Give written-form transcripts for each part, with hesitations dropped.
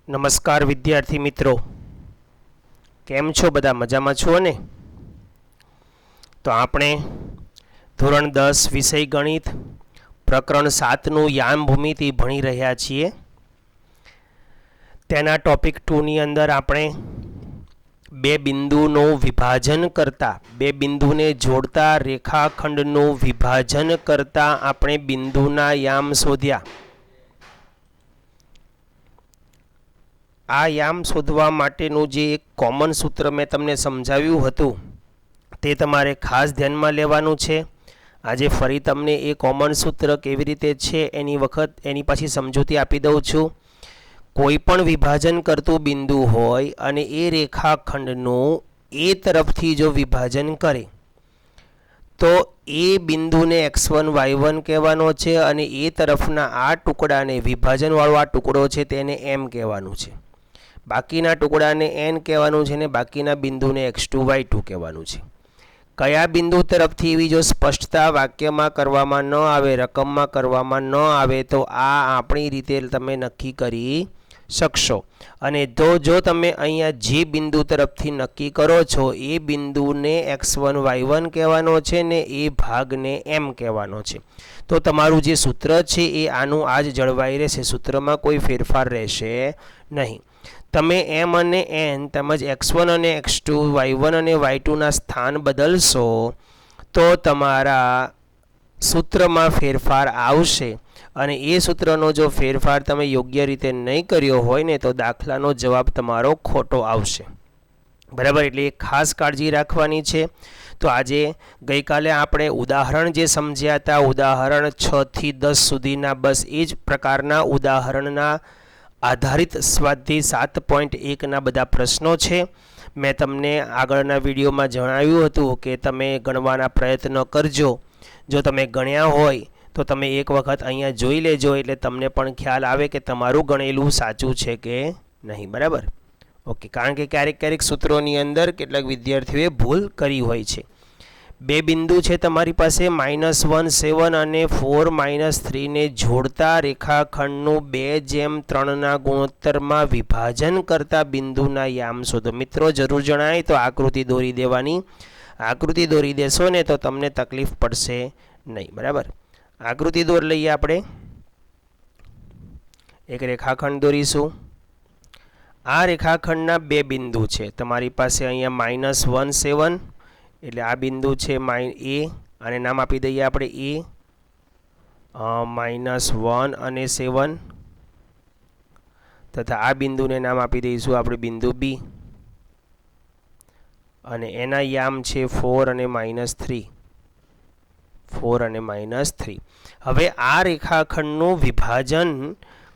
નમસ્કાર વિદ્યાર્થી મિત્રો, કેમ છો? બધા મજામાં છો ને? તો આપણે ધોરણ 10 વિષય ગણિત પ્રકરણ 7નું યામ ભૂમિતિ ભણી રહ્યા છીએ. તેના ટોપિક 2 ની અંદર આપણે બે બિંદુનું વિભાજન કરતા, બે બિંદુને જોડતા રેખાખંડનું વિભાજન કરતા આપણે બિંદુના યામ શોધ્યા. આ યામ શોધવા માટેનું જે એક કોમન સૂત્ર મેં તમને સમજાવ્યું હતું તે તમારે ખાસ ધ્યાનમાં લેવાનું છે. આજે ફરી તમને એ કોમન સૂત્ર કેવી રીતે છે એની પાછી સમજૂતી આપી દઉં છું. કોઈ પણ વિભાજન કરતું બિંદુ હોય અને એ રેખાખંડનું એ તરફથી જો વિભાજન કરે તો એ બિંદુને x1 y1 કહેવાનો છે અને એ તરફના આ ટુકડાને, વિભાજનવાળો આ ટુકડો છે તેને m કહેવાનું છે. બાકીના ટુકડાને n કહેવાનું છે ને બાકીના બિંદુને x2 y2 કહેવાનું છે. કયા બિંદુ તરફથી એવી જો સ્પષ્ટતા વાક્યમાં કરવામાં ન આવે, રકમમાં કરવામાં ન આવે તો આ આપણી રીતે તમે નક્કી કરી શકશો. અને તો જો તમે અહીંયા જે બિંદુ તરફથી નક્કી કરો છો એ બિંદુને x1 y1 કહેવાનો છે ને એ ભાગને m કહેવાનો છે. તો તમારું જે સૂત્ર છે એ આનું આ જ જળવાઈ રહેશે, સૂત્રમાં કોઈ ફેરફાર રહેશે નહીં. તમે m અને n તેમજ x1 અને x2, y1 અને y2 ના સ્થાન બદલશો તો તમારા સૂત્રમાં ફેરફાર આવશે. અને એ સૂત્રનો જો ફેરફાર તમે યોગ્ય રીતે નહીં કર્યો હોય ને તો દાખલાનો જવાબ તમારો ખોટો આવશે. બરાબર, એટલે એ ખાસ કાળજી રાખવાની છે. તો આજે ગઈકાલે આપણે ઉદાહરણ જે સમજ્યા હતા, ઉદાહરણ 6 થી 10 સુધીના, બસ એ જ પ્રકારના ઉદાહરણના આધારિત સ્વાધ્યાય 7.1ના બધા પ્રશ્નો છે. મેં તમને આગળના વિડીયોમાં જણાવ્યું હતું કે તમે ગણવાના પ્રયત્ન કરજો. જો તમે ગણ્યા હોય તો તમે એક વખત અહીંયા જોઈ લેજો, એટલે તમને પણ ખ્યાલ આવે કે તમારું ગણેલું સાચું છે કે નહીં. બરાબર, ઓકે. કારણ કે ક્યારેક સૂત્રોની અંદર કેટલાક વિદ્યાર્થીઓએ ભૂલ કરી હોય છે. બે બિંદુ છે તમારી પાસે, -1 7 અને 4 3 ને જોડતા રેખાખંડનું 2:3ના ગુણોત્તરમાં વિભાજન કરતા બિંદુના યામ શોધો. મિત્રો જરૂર જણાય તો આકૃતિ દોરી દેવાની. આકૃતિ દોરી દેશો ને તો તમને તકલીફ પડશે નહીં. બરાબર, આકૃતિ દોર લઈએ. આપણે એક રેખાખંડ દોરીશું. આ રેખાખંડના બે બિંદુ છે તમારી પાસે. અહીંયા -1 7 એટલે આ બિંદુ છે a, અને નામ આપી દઈએ આપણે a, -1 અને 7, તથા આ બિંદુને નામ આપી દઈશું આપણે બિંદુ b, અને એના યામ છે 4 અને -3. 4 અને -3. હવે આ રેખાખંડનું વિભાજન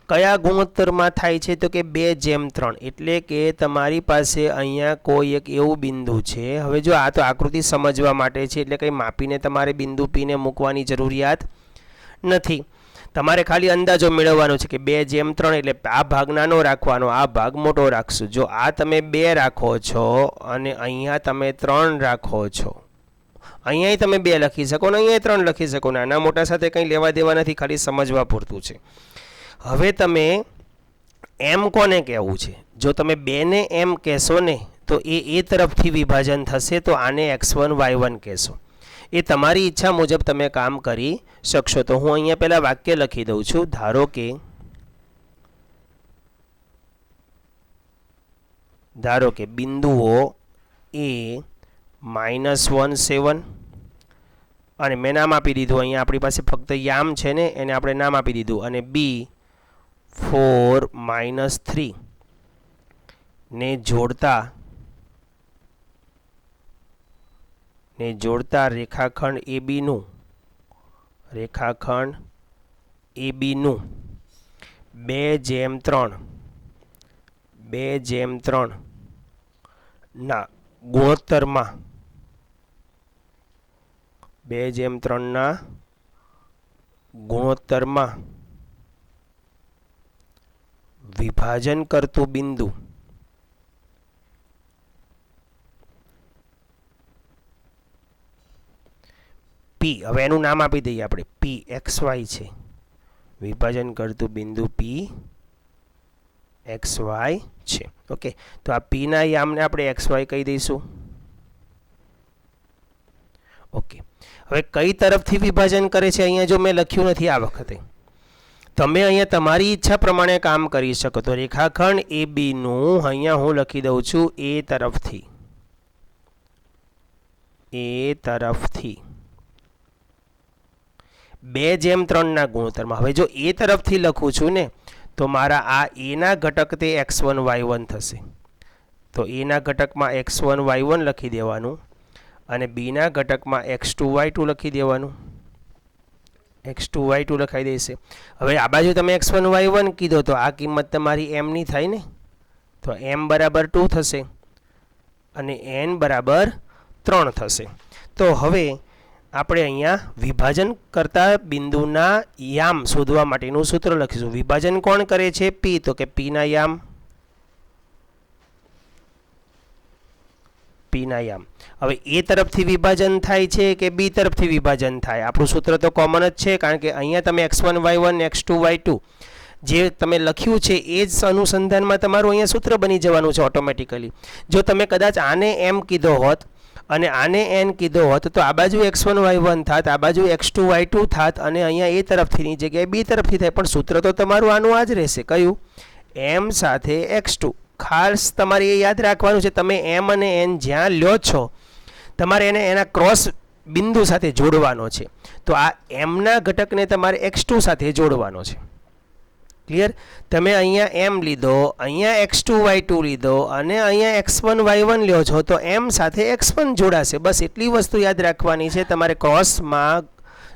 કયા ગુણોત્તરમાં થાય છે તો કે 2:3. એટલે કે તમારી પાસે અહીંયા કોઈ એક એવું બિંદુ છે. હવે જો આ તો આકૃતિ સમજવા માટે છે, એટલે કંઈ માપીને તમારે બિંદુ પીને મૂકવાની જરૂરિયાત નથી. તમારે ખાલી અંદાજો મેળવવાનો છે કે 2:3 એટલે આ ભાગ નાનો રાખવાનો, આ ભાગ મોટો રાખશું. જો આ તમે 2 રાખો છો અને અહીંયા તમે 3 રાખો છો, અહીંયા તમે 2 લખી શકો ને અહીંયા 3 લખી શકો. નાના મોટા સાથે કંઈ લેવા દેવા નથી, ખાલી સમજવા પૂરતું છે. હવે તમે m કોને કહેવું છે? જો તમે 2 ને m કહેશો ને તો એ તરફથી વિભાજન થશે, તો આને x1 y1 કહેશો. એ તમારી ઈચ્છા મુજબ તમે કામ કરી શકશો. તો હું અહીંયા પહેલાં વાક્ય લખી દઉં છું. ધારો કે બિંદુઓ a -1 7, અને મેં નામ આપી દીધું, અહીંયા આપણી પાસે ફક્ત યામ છે ને એને આપણે નામ આપી દીધું, અને b 4 -3 ને જોડતા રેખાખંડ AB નું 2:3 ના ગુણોત્તરમાં, 2:3 ના ગુણોત્તરમાં વિભાજન કરતું બિંદુ P. હવે એનું નામ આપી દઈએ આપણે PXY છે. વિભાજન કરતું બિંદુ P એક્સ વાય છે. ઓકે, તો આ પીના યામને આપણે એક્સ વાય કહી દઈશું. ઓકે, હવે કઈ તરફથી વિભાજન કરે છે અહીંયા જો મેં લખ્યું નથી આ વખતે. તમે અહીંયા તમારી ઈચ્છા પ્રમાણે કામ કરી શકો. તો રેખાખંડ એ બીનું અહીંયા હું લખી દઉં છું એ તરફથી 2:3 ગુણોત્તરમાં. હવે જો એ તરફથી લખું છું ને તો મારા આ એના ઘટક તે x1 y1 થશે. તો એના ઘટકમાં x1 y1 લખી દેવાનું અને બીના ઘટકમાં x2 y2 લખી દેવાનું. x2 y2 લખાઈ દેશે. હવે આ બાજુ તમે x1 y1 કીધો તો આ કિંમત તમારી m ની થાય ને, તો m બરાબર 2 થશે અને n બરાબર 3 થશે. તો હવે આપણે અહીંયા વિભાજન કરતા બિંદુના યામ શોધવા માટેનું સૂત્ર લખીશું. વિભાજન કોણ કરે છે? p. તો કે p ના યામ, હવે એ તરફથી વિભાજન થાય છે કે બી તરફથી વિભાજન થાય? આપણું સૂત્ર તો કોમન જ છે, કારણ કે અહીંયા તમે x1 y1 x2 y2 જે તમે લખ્યું છે એ જ અનુસંધાનમાં તમારું અહીંયા સૂત્ર બની જવાનું છે ઓટોમેટિકલી. જો તમે કદાચ આને m કીધો હોત અને આને n કીધો હોત તો આ બાજુ x1 y1 થાત, આ બાજુ x2 y2 થાત અને અહીંયા એ તરફથીની જગ્યાએ બી તરફથી થાય. પણ સૂત્ર તો તમારું આનું આ જ રહેશે. કયું? m સાથે x2. ખાસ તમારે એ યાદ રાખવાનું છે, તમે m અને n જ્યાં લ્યો છો તમારે એને એના ક્રોસ બિંદુ સાથે જોડવાનો છે. તો આ mના ઘટકને તમારે x2 સાથે જોડવાનો છે. ક્લિયર? તમે અહીંયા m લીધો, અહીંયા x2 y2 લીધો અને અહીંયા x1 y1 લ્યો છો તો m સાથે x1 જોડાશે. બસ એટલી વસ્તુ યાદ રાખવાની છે, તમારે ક્રોસમાં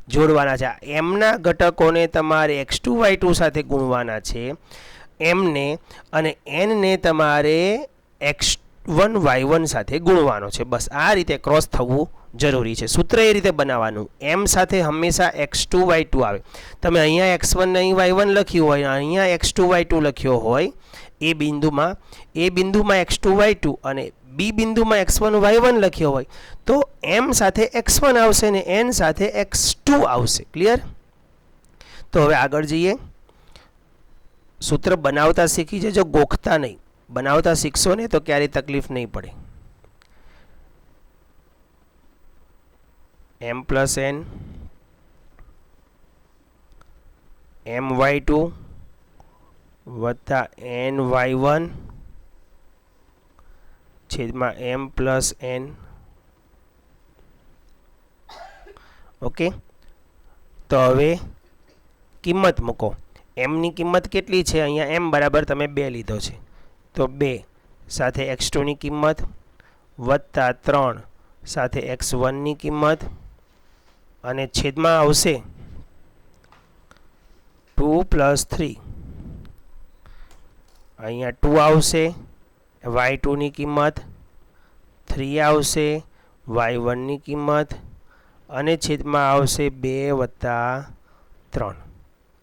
જોડવાના છે. mના ઘટકોને તમારે x2 y2 સાથે ગુણવાના છે એમને, અને n ને તમારે x1 y1 સાથે ગુણવાનો છે. બસ આ રીતે ક્રોસ થવું જરૂરી છે. સૂત્ર એ રીતે બનાવવાનું, m સાથે હંમેશા x2 y2 આવે. તમે અહીંયા x1 નહીં y1 લખ્યું હોય, અહીંયા x2 y2 લખ્યો હોય એ બિંદુમાં x2 y2 અને બી બિંદુમાં x1 y1 લખ્યો હોય તો m સાથે x1 આવશે ને n સાથે x2 આવશે. ક્લિયર? તો હવે આગળ જઈએ. સૂત્ર બનાવતા શીખી જજો, ગોખતા નહીં. બનાવતા શીખશો ને તો ક્યારેય તકલીફ નહીં પડે. m પ્લસ n my2 વત્તા n y1 છેદમાં m પ્લસ n. ઓકે, તો હવે કિંમત મૂકો. m ની કિંમત કેટલી છે? અહીંયા m બરાબર તમે 2 લીધો છે તો 2 સાથે x2 ની કિંમત વત્તા 3 સાથે x1 ની કિંમત અને છેદમાં આવશે 2 પ્લસ 3. અહીંયા 2 આવશે y2 ની કિંમત, 3 આવશે y1 ની કિંમત અને છેદમાં આવશે 2 વત્તા 3.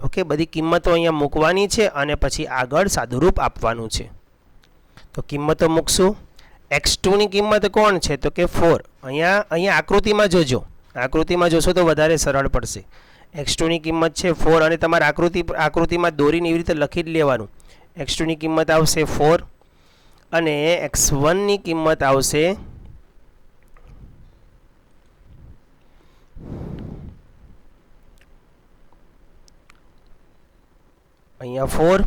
ઓકે, બધી કિંમતો અહીંયા મૂકવાની છે અને પછી આગળ સાદુરૂપ આપવાનું છે. તો કિંમતો મૂકશું. x2 ની કિંમત કોણ છે? તો કે 4. અહીંયા આકૃતિમાં જોજો, આકૃતિમાં જોશો તો વધારે સરળ પડશે. x2 ની કિંમત છે 4 અને તમારે આકૃતિમાં દોરીને એવી રીતે લખી જ લેવાનું. x2 ની કિંમત આવશે 4 અને x1 ની કિંમત આવશે અહીંયા 4,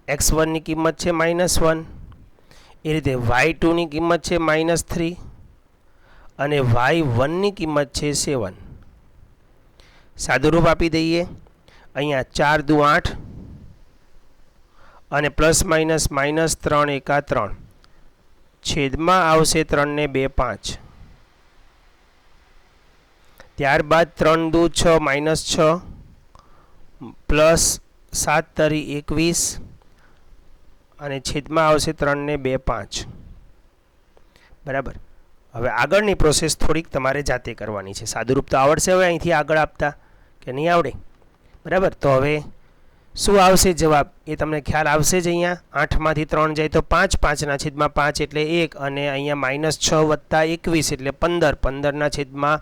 x1 ની કિંમત છે -1, એ રીતે y2 ની કિંમત છે -3 અને y1 ની કિંમત છે 7. સાદુરૂપ આપી દઈએ. અહીંયા 4 દુ 8 અને પ્લસ માઇનસ -3 એકા 3 છેદમાં આવશે 3 ને 2 5. ત્યારબાદ 3 દુ 6 -6 પ્લસ 7 તરી 21 અને છેદમાં આવશે 3 ને 2 5. બરાબર. હવે આગળની પ્રોસેસ થોડીક તમારે જાતે કરવાની છે. સાદુરૂપ તો આવડશે હવે અહીંથી આગળ આપતા કે નહીં આવડે? બરાબર. તો હવે શું આવશે જવાબ એ તમને ખ્યાલ આવશે જ. અહીંયા 8 માંથી 3 જાય તો 5, 5 ના છેદમાં 5 એટલે 1 અને અહીંયા -6 વત્તા 21 એટલે 15, 15 ના છેદમાં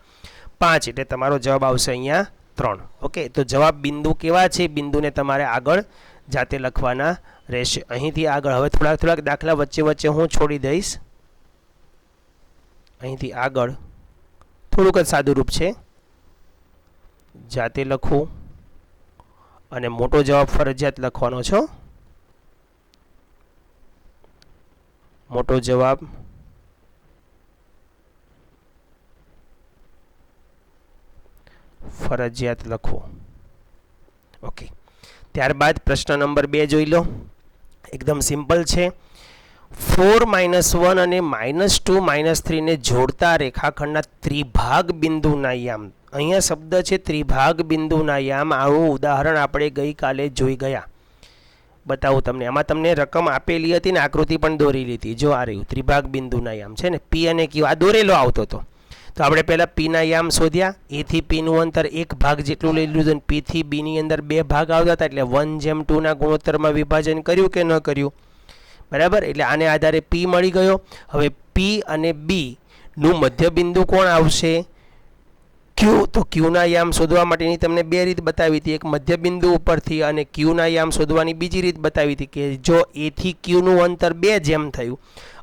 5 એટલે તમારો જવાબ આવશે અહીંયા 3. ઓકે, તો જવાબ બિંદુ કેવા છે બિંદુને તમારે આગળ જાતે લખવાના રહેશે. અહીંથી આગળ હવે થોડાક દાખલા વચ્ચે વચ્ચે હું છોડી દઈશ. અહીંથી આગળ થોડુંક જ સાદું રૂપ છે. જાતે લખવું અને મોટો જવાબ ફરજિયાત લખવાનો છો. મોટો જવાબ ફરજિયાત લખવો. ઓકે, ત્યારબાદ પ્રશ્ન નંબર 2 જોઈ લો. એકદમ સિમ્પલ છે. 4 -1 અને -2 -3 ને જોડતા રેખાખંડના ત્રિભાગ બિંદુના યામ. અહીંયા શબ્દ છે ત્રિભાગ બિંદુના યામ. આવું ઉદાહરણ આપણે ગઈકાલે જોઈ ગયા. બતાવું તમને. આમાં તમને રકમ આપેલી હતી ને આકૃતિ પણ દોરેલી હતી. જો આ રહ્યું ત્રિભાગ બિંદુના યામ છે ને, પી અને ક્યુ આ દોરેલો આવતો હતો. તો આપણે પહેલાં પીના યામ શોધ્યા. એ થી પીનું અંતર 1 ભાગ જેટલું લઈ લીધું અને પી થી બીની અંદર 2 ભાગ આવતા હતા એટલે 1:2 ગુણોત્તરમાં વિભાજન કર્યું કે ન કર્યું? બરાબર. એટલે આને આધારે પી મળી ગયો. હવે પી અને બી નું મધ્યબિંદુ કોણ આવશે? ક્યુ. તો ક્યુના યામ શોધવા માટેની તમને 2 રીત બતાવી હતી. એક મધ્યબિંદુ ઉપરથી અને ક્યુના યામ શોધવાની બીજી રીત બતાવી હતી કે જો એ થી ક્યુનું અંતર 2 જેમ થયું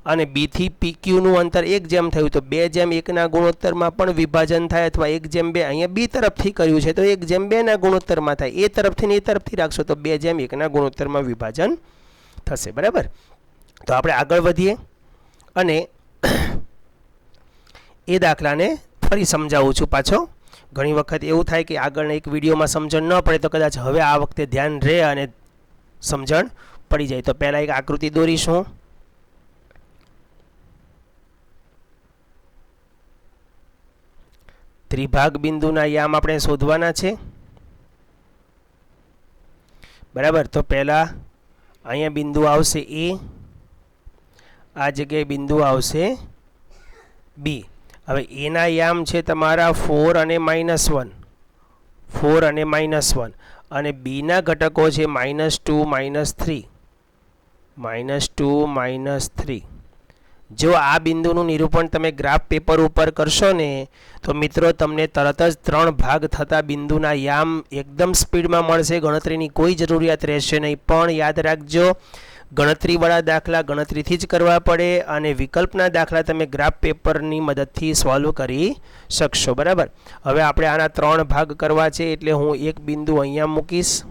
અને બી થી પી ક્યુનું અંતર 1 જેમ થયું તો 2:1 ગુણોત્તરમાં પણ વિભાજન થાય અથવા 1:2. અહીંયા બી તરફથી કર્યું છે તો 1:2 ગુણોત્તરમાં થાય. એ તરફથી ને એ તરફથી રાખશો તો 2:1 ગુણોત્તરમાં વિભાજન થશે. બરાબર. તો આપણે આગળ વધીએ અને એ દાખલાને ફરી સમજાવું છું પાછો. ઘણી વખત એવું થાય કે આગળના એક વિડીયોમાં સમજણ ન પડે તો કદાચ હવે આ વખતે ધ્યાન રહે અને સમજણ પડી જાય. તો પહેલાં એક આકૃતિ દોરીશું. ત્રિભાગ બિંદુના યામ આપણે શોધવાના છે. બરાબર. તો પહેલાં અહીંયા બિંદુ આવશે એ, આ જગ્યાએ બિંદુ આવશે બી. હવે એના યામ છે તમારા 4 અને -1, 4 અને -1 અને બીના ઘટકો છે -2 -3, -2 -3. જો આ બિંદુનું નિરૂપણ તમે ગ્રાફ પેપર ઉપર કરશો ને તો મિત્રો તમને તરત જ 3 ભાગ થતા બિંદુના યામ એકદમ સ્પીડમાં મળશે. ગણતરીની કોઈ જરૂરિયાત રહેશે નહીં. પણ યાદ રાખજો, ગણતરીવાળા દાખલા ગણતરીથી જ કરવા પડે અને વિકલ્પના દાખલા તમે ગ્રાફ પેપરની મદદથી સોલ્વ કરી શકશો. બરાબર. હવે આપણે આના 3 ભાગ કરવા છે એટલે હું એક બિંદુ અહીંયા મૂકીશ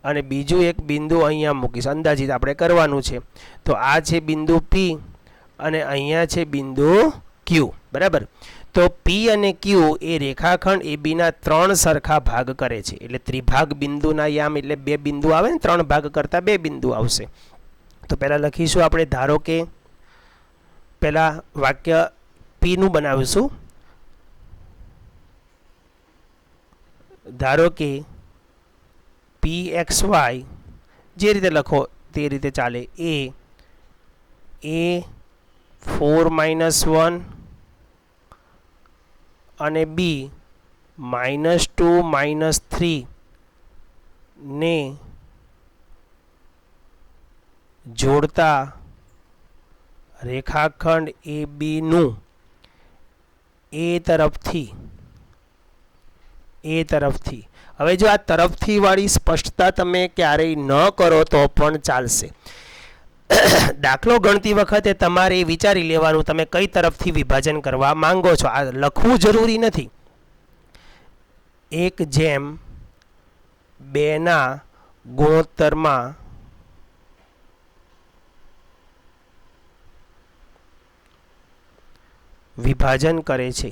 અને બીજું એક બિંદુ અહીંયા મૂકીશ. અંદાજિત આપણે કરવાનું છે. તો આ છે બિંદુ પી અને અહીંયા છે બિંદુ ક્યુ. બરાબર. તો પી અને ક્યુ એ રેખાખંડ એ બીના 3 સરખા ભાગ કરે છે. એટલે ત્રિભાગ બિંદુના યામ એટલે 2 બિંદુ આવે ને, 3 ભાગ કરતાં 2 બિંદુ આવશે. તો પહેલાં લખીશું આપણે. ધારો કે પહેલાં વાક્ય પીનું બનાવીશું. ધારો કે PXY જે રીતે લખો તે રીતે ચાલે. એ 4 -1 અને બી -2 -3 ને જોડતા રેખાખંડ એ બીનું એ તરફથી. હવે જો આ તરફથી વાળી સ્પષ્ટતા તમે ક્યારેય ન કરો તો પણ ચાલશે. દાખલો ગણતી વખતે તમારે વિચારી લેવાનું તમે કઈ તરફથી વિભાજન કરવા માંગો છો. આ લખવું જરૂરી નથી. 1:2 ગુણોત્તરમાં વિભાજન કરે છે.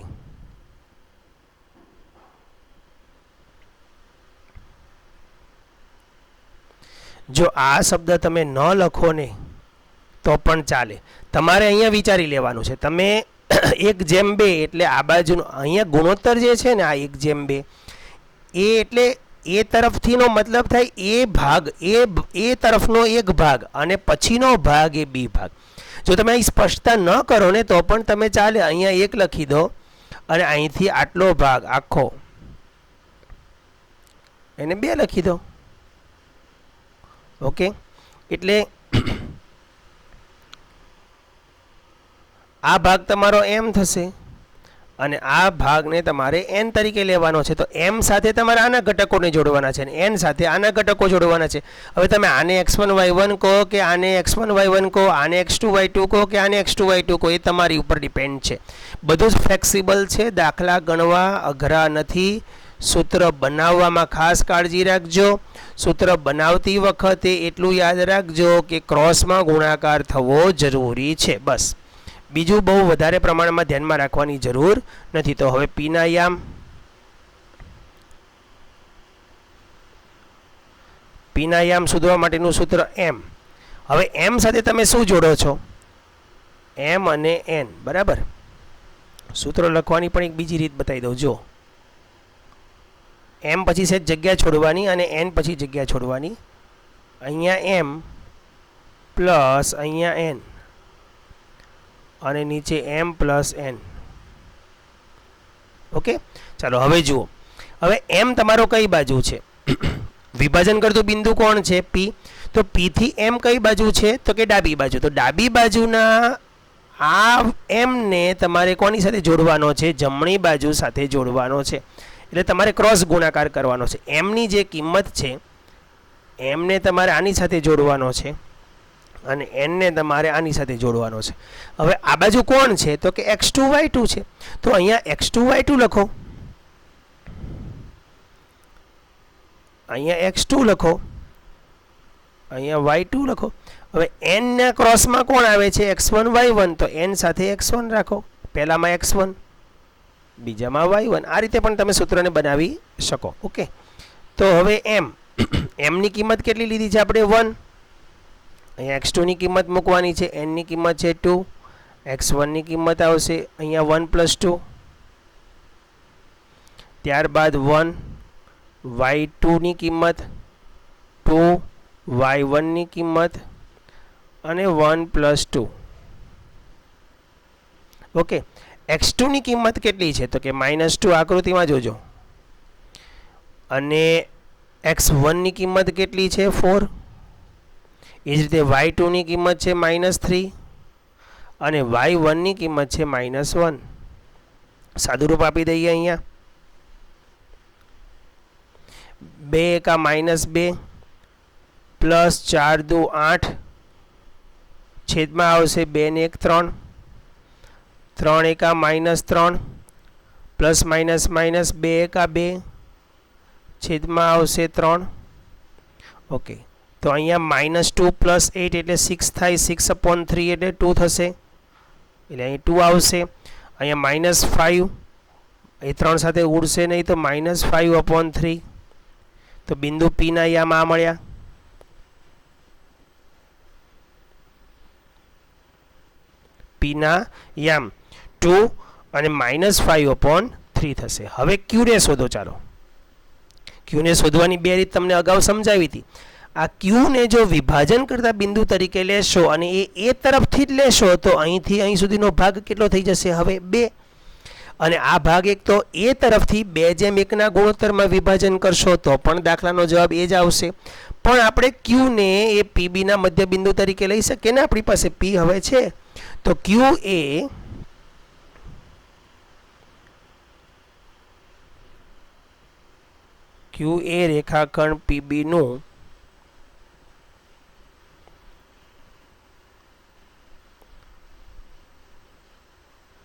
જો આ શબ્દ તમે ન લખો ને તો પણ ચાલે. તમારે અહીંયા વિચારી લેવાનું છે. તમે 1:2 એટલે આ બાજુનો અહીંયા ગુણોત્તર જે છે ને આ 1:2 એ એટલે એ તરફથીનો મતલબ થાય એ ભાગ, એ તરફનો એક ભાગ અને પછીનો ભાગ એ બી ભાગ. જો તમે અહીં સ્પષ્ટતા ન કરો ને તો પણ તમે ચાલે. અહીંયા 1 લખી દો અને અહીંથી આટલો ભાગ આખો એને 2 લખી દો. ઓકે. એટલે આ ભાગ તમારો એમ થશે અને આ ભાગને તમારે n તરીકે લેવાનો છે. તો m સાથે તમારે આના ઘટકોને જોડવાના છે અને n સાથે આના ઘટકો જોડવાના છે. હવે તમે આને x1 y1 કહો કે આને x1 y1 કહો, આને x2 y2 કહો કે આને x2 y2 કહો, એ તમારી ઉપર ડિપેન્ડ છે. બધું જ ફ્લેક્સિબલ છે. દાખલા ગણવા અઘરા નથી. સૂત્ર બનાવવામાં ખાસ કાળજી રાખજો. સૂત્ર બનાવતી વખતે એટલું યાદ રાખજો કે ક્રોસમાં ગુણાકાર થવો જરૂરી છે. બસ, બીજું બહુ વધારે પ્રમાણમાં ધ્યાનમાં રાખવાની જરૂર નથી. તો હવે પીના યામ, પીના યામ શોધવા માટેનું સૂત્ર m. હવે m સાથે તમે શું જોડો છો? m અને n. બરાબર. સૂત્ર લખવાની પણ એક બીજી રીત બતાવી દઉં. જો m પછી છે જગ્યા છોડવાની અને n પછી જગ્યા છોડવાની. અહીંયા m પ્લસ અહીંયા n અને નીચે m પ્લસ n. ઓકે, ચાલો હવે જુઓ. હવે m તમારો કઈ બાજુ છે? વિભાજન કરતું બિંદુ કોણ છે? p. તો p થી m કઈ બાજુ છે? તો કે ડાબી બાજુ. તો ડાબી બાજુના આ m ને તમારે કોની સાથે જોડવાનો છે? જમણી બાજુ સાથે જોડવાનો છે. એટલે તમારે ક્રોસ ગુણાકાર કરવાનો છે. m ની જે કિંમત છે m ને તમારે આની સાથે જોડવાનો છે અને n ને તમારે આની સાથે જોડવાનો છે. હવે આ બાજુ કોણ છે? તો કે x2 y2 છે. તો અહીંયા x2 y2 લખો, અહીંયા x2 લખો, અહીંયા y2 લખો. હવે n ના ક્રોસમાં કોણ આવે છે? x1 y1. તો n સાથે x1 રાખો. પહેલામાં x1, બીજામાં y1. આ રીતે પણ તમે સૂત્રને બનાવી શકો. ઓકે, તો હવે m ની કિંમત કેટલી લીધી છે આપણે? 1. અહીંયા x2 ની કિંમત મૂકવાની છે. n ની કિંમત છે 2. x1 ની કિંમત આવશે અહીંયા 1 + 2. ત્યારબાદ 1. y2 ની કિંમત 2. y1 ની કિંમત અને 1 + 2. ઓકે, x2 ની કિંમત કેટલી છે? તો કે -2. આકૃતિમાં જોજો. અને x1 ની કિંમત કેટલી છે? 4. એ જ રીતે y2 ની કિંમત છે -3 અને y1 ની કિંમત છે -1. સાદુરૂપ આપી દઈએ. અહીંયા 2 × -2 પ્લસ 4 × 2 = 8 છેદમાં આવશે 2 ને 1 3. 3 × -3 પ્લસ માઇનસ માઇનસ 2 × 2 છેદમાં આવશે 3. ઓકે, તો અહીંયા -2 + 8 એટલે 6 થાય. 6/3 એટલે 2 થશે, એટલે અહીં 2 આવશે. અહીંયા -5 એ 3 સાથે ઉડશે નહીં, તો -5/3. તો બિંદુ P ના યામ આ મળ્યા. P ના યામ 2 અને -5/3 થશે. હવે Q ને શોધો. ચાલો, Q ને શોધવાની બે રીત તમને અગાઉ સમજાવી હતી. આ Q ને જો વિભાજન કરતા બિંદુ તરીકે લેશો અને એ તરફથી જ લેશો તો અહીંથી અહીં સુધીનો ભાગ કેટલો થઈ જશે? હવે 2. અને આ ભાગ એક તો એ તરફથી 2:1 ના ગુણોત્તરમાં વિભાજન કરશો તો પણ દાખલાનો જવાબ એ જ આવશે. પણ આપણે Q ને એ PB ના મધ્ય બિંદુ તરીકે લઈ શકીએ ને. આપણી પાસે P હવે છે. તો Q એ રેખાખંડ PB નું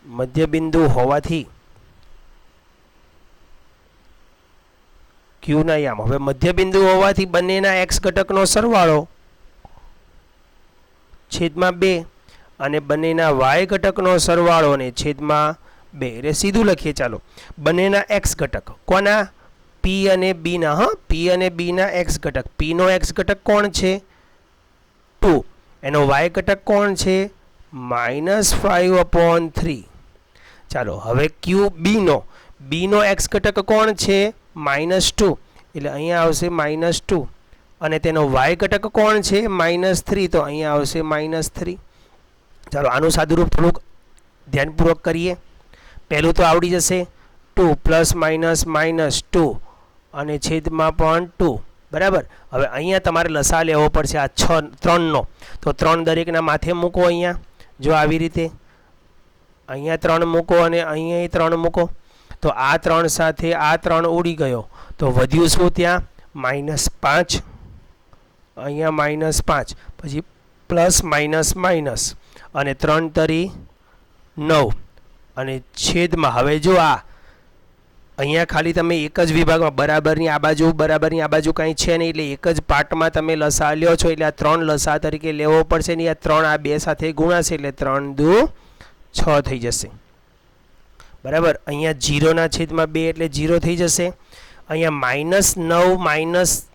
મધ્યબિંદુ હોવાથી Q ના યામ. હવે મધ્યબિંદુ હોવાથી બંનેના x ઘટકનો સરવાળો છેદમાં 2 અને બંનેના y ઘટકનો સરવાળો ને છેદમાં 2. એટલે સીધું લખીએ. ચાલો, બંનેના x ઘટક કોના? P અને B ના. હા, P અને B ના x ઘટક. P નો x ઘટક કોણ છે? 2. એનો y ઘટક કોણ છે? -5/3. ચાલો, હવે B નો x ઘટક કોણ છે? -2. એટલે અહીંયા આવશે -2. અને તેનો y ઘટક કોણ છે? -3. તો અહીંયા આવશે -3. ચાલો, આનું સાદુરૂપ થોડુંક ધ્યાનપૂર્વક કરીએ. પહેલું તો આવડી જશે. 2 ± -2 અને છેદમાં પણ 2. બરાબર. હવે અહીંયા તમારે લસા લેવો પડશે આ 3 નો. તો 3 દરેકના માથે મૂકો. અહીંયા જો આવી રીતે અહીંયા 3 મૂકો અને અહીંયા 3 મૂકો, તો આ 3 સાથે આ 3 ઉડી ગયો, તો વધ્યું શું ત્યાં? -5. અહીંયા -5, પછી પ્લસ માઇનસ માઇનસ, અને 3 તરી 9, અને છેદમાં હવે જો આ અહીંયા ખાલી તમે એક જ વિભાગમાં બરાબરની આ બાજુ કાંઈ છે નહીં, એટલે એક જ પાર્ટમાં તમે લસા લ્યો છો, એટલે આ 3 લસા તરીકે લેવો પડશે ને. આ 3 આ 2 સાથે ગુણાશે એટલે 3 દુ 6 થઈ જશે. બરાબર. અહીંયા 0/2 એટલે 0 થઈ જશે. અહીંયા -9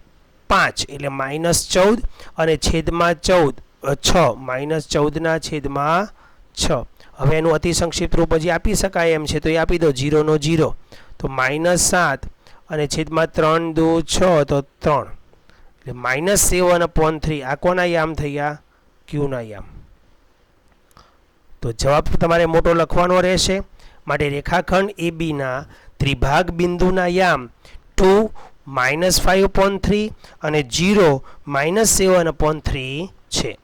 -5 એટલે -14, અને છેદમાં 14 -14/6. હવે એનું અતિ સંક્ષિપ્ત રૂપ હજી આપી શકાય એમ છે, તો એ આપી દો. 0 નો 0 તો -7, અને છેદમાં 3 દુ 6 તો 3, એટલે -7/3. આ કોના યામ થયા? ક્યુના યામ. તો જવાબ તમારે મોટો લખવાનો રહેશે. માટે રેખાખંડ ABના ત્રિભાગ બિંદુના યામ 2 -5/3 અને 0 -7/3 છે.